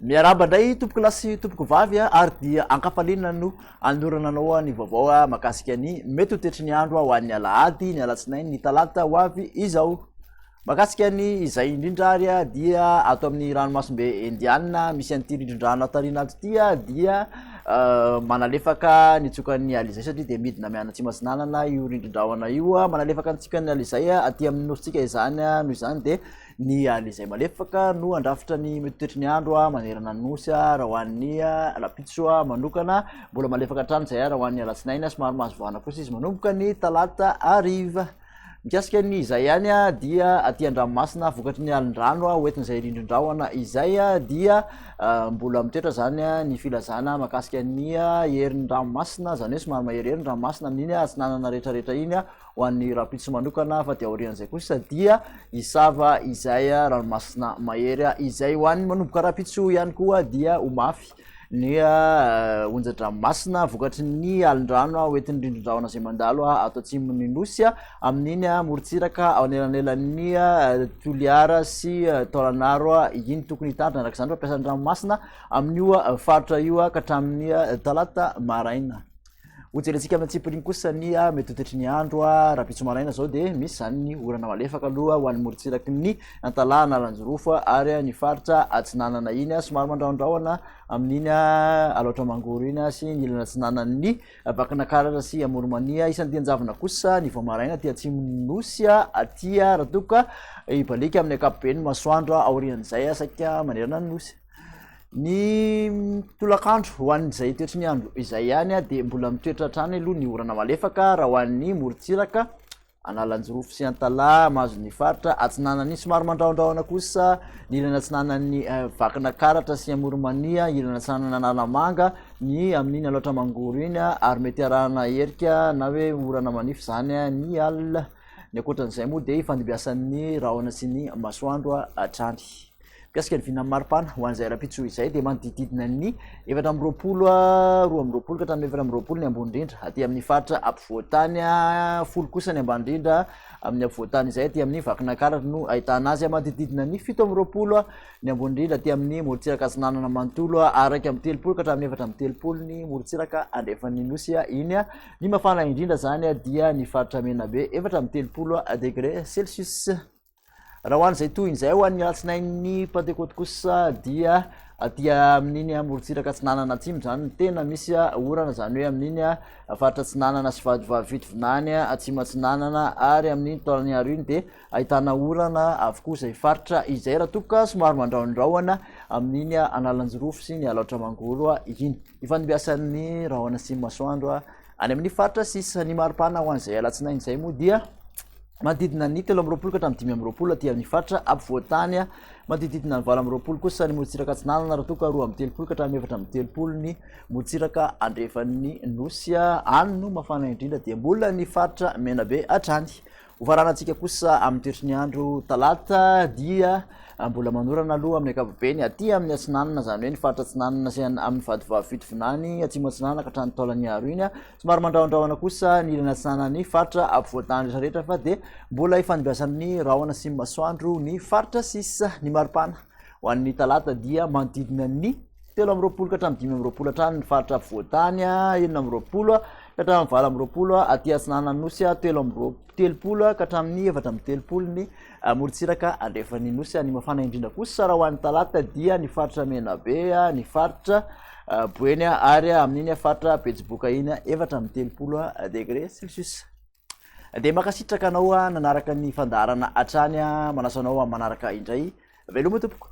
Miaraba ndray tompoko lasy tompoko vavy ary dia ankafalina no andorana anao ny vaovao makasika ny mety ho tetry ny andro ho an'ny alahady ny alatsinainy ny talata ho avy izao. Makasika ny izay indrindra ary dia ato amin'ny ranomasimbe Indiana misy an'ity rindrin-drano atarina ato ity dia manalefaka ny tsokan'ny alizay satria dia midina miana tsy masinanana io rindrin-drahona io manalefaka ny tsokan'ny alizay aty amin'ny nositsika izany noho izany dia ny alizay malefaka no andrafitra ny mety toetry ny andro manerana ny nosy raha ho an'ny alapitso manokana mbola malefaka hatrany zay raha ho an'ny alatsinainy somary mahazovoana kosa izy manomboka ny talata hariva. Mikasika ny izay ihany dia aty an-dranomasina vokatry ny alin-drano hoentin'izay rindrin-drahona izay dia mbola mitoetra zany ny filazana makasika ny herin'ny-dranomasina zany hoe somary maherihery ny ranomasina amin'iny atsinanana rehetrarehetra iny ho an'ny rapitso manokana fa dia aorian'izay kosa dia isava izay ranomasina mahery izay ho an'ny manomboka rapitso ihany koa dia ho mafy ny onja-dranomasina vokatry ny alin-drano hoentin'ny rindrin-drahona zay mandalo ato atsimon'ny nosy amin'iny morontsiraka ao anelanelan'ny toliara sy taolanaro iny tokony hitandrina araka izany fampiasan'ny ranomasina amin'io faritra io ka hatramin'ny talata maraina. Hojerentsika amin'ny antsipiriny kosa ny mety ho tetry ny andro rapitso maraina zao dia misy zany ny orana malefaka aloha ho an'ny morontsiraky ny Antalàna Ranjirofo ary ny faritra Atsinanana iny somary mandraondraona amin'iny Alaotra Mangoro iny sy ny ilana atsinanan'ny Vakinakaratra sy Amoromania. Isan'ny dianjavona kosa ny vao maraina aty atsimon'ny nosy aty raha toa ka hibalika amin'ny ankapobeny masoandro aorian'izay saika manerana ny nosy. Ny tolakandro ho an'izay toetry ny andro izay ihany dia mbola mitoetra hatrany aloha ny orana malefaka raha ho an'ny morontsiraka Analanjirofo sy Antala mahazo ny faritra Atsinanana somary mandraondraona kosa ny ilana atsinanan'ny Vakinakaratra sy Amoromania, ilana atsinanana Analamanga ny amin'iny Alaotra Mangoro iny ary mety arahana herika na hoe orana manify zany ny alina. Ny ankoatran'izay moa dia ifandimbiasan'ny rahona sy ny masoandro hatrany. Mikasika ny vinany maripana ho an'izay rapitso izay dia manodididina ny 420 ka hatramin'ny 420 ny ambony indrindra aty amin'ny faritra ampovoantany folo kosa ny ambany indrindra amin'ny ampovoantany izay aty amin'ny Vakinakaratra no ahitana azy manodididina ny 720 ny ambony indrindra aty amin'ny morontsiraka Atsinanana manontolo araiky amin'ny 30 ka hatramin'ny 430 ny morontsiraka andrefan'ny nosy iny ny mafana indrindra zany dia ny faritra Menabe 430 degré Celsius. Raha ho an'izay toy izay ho an'ny alatsinainy Pentecote kosa dia aty amin'iny morontsiraka Atsinanana atsimo zany tena misy orana zany hoe amin'iny faritra Atsinanana sy Vavy-Vitovinany atsimo Atsinanana ary amin'iny Taolagnaro iny dia ahitana orana avokoa izay faritra izay raha toa ka somary mandraondraona amin'iny Analanjirofo sy ny Alaotra Mangoro iny. Ifandimbiasan'ny rahona sy masoandro any amin'ny faritra sisa ny maripana ho an'izay alatsinainy izay moa dia manodidina ny 320 ka hatramin'ny 520 aty amin'ny faritra ampovoantany manodididina ny 820 kosa ny morontsiraka Atsinanana raha toa ka 230 ka hatramin'ny 430 ny morontsiraka andrefan'ny nosy any no mafana indrindra dia mbola ny faritra Menabe hatrany. Hofaranantsika kosa amin'ny toetry ny andro talata dia mbola manorana aloha amin'ny ankapobeny aty amin'ny Atsinanana zany hoe ny faritra Atsinanana sy amin'ny Vavy-Vitovinany atsimo Atsinanana ka hatramin'ny Taolagnaro iny somary mandraondraona kosa ny ilana atsinanan'ny faritra ampovoantany rehetrarehetra fa dia mbola ifandimbiasan'ny rahona sy masoandro ny faritra sisa ny maripana ho an'ny talata dia manodidina ny 320 ka hatramin'ny 520 hatrany ny faritra ampovoantany 120 ka hatramin'ny 220 aty Atsinanana nosy 30 ka hatramin'ny 430 ny morontsiraka andrefan'ny nosy ny mafana indrindra kosa raha ho an'ny talata dia ny faritra Menabe ny faritra Boeny ary amin'iny faritra Betsiboka iny 430 degré Celsius. Dia makasitraka anao nanaraka ny fandaharana hatrany manasanao manaraka indray veloma tompoko.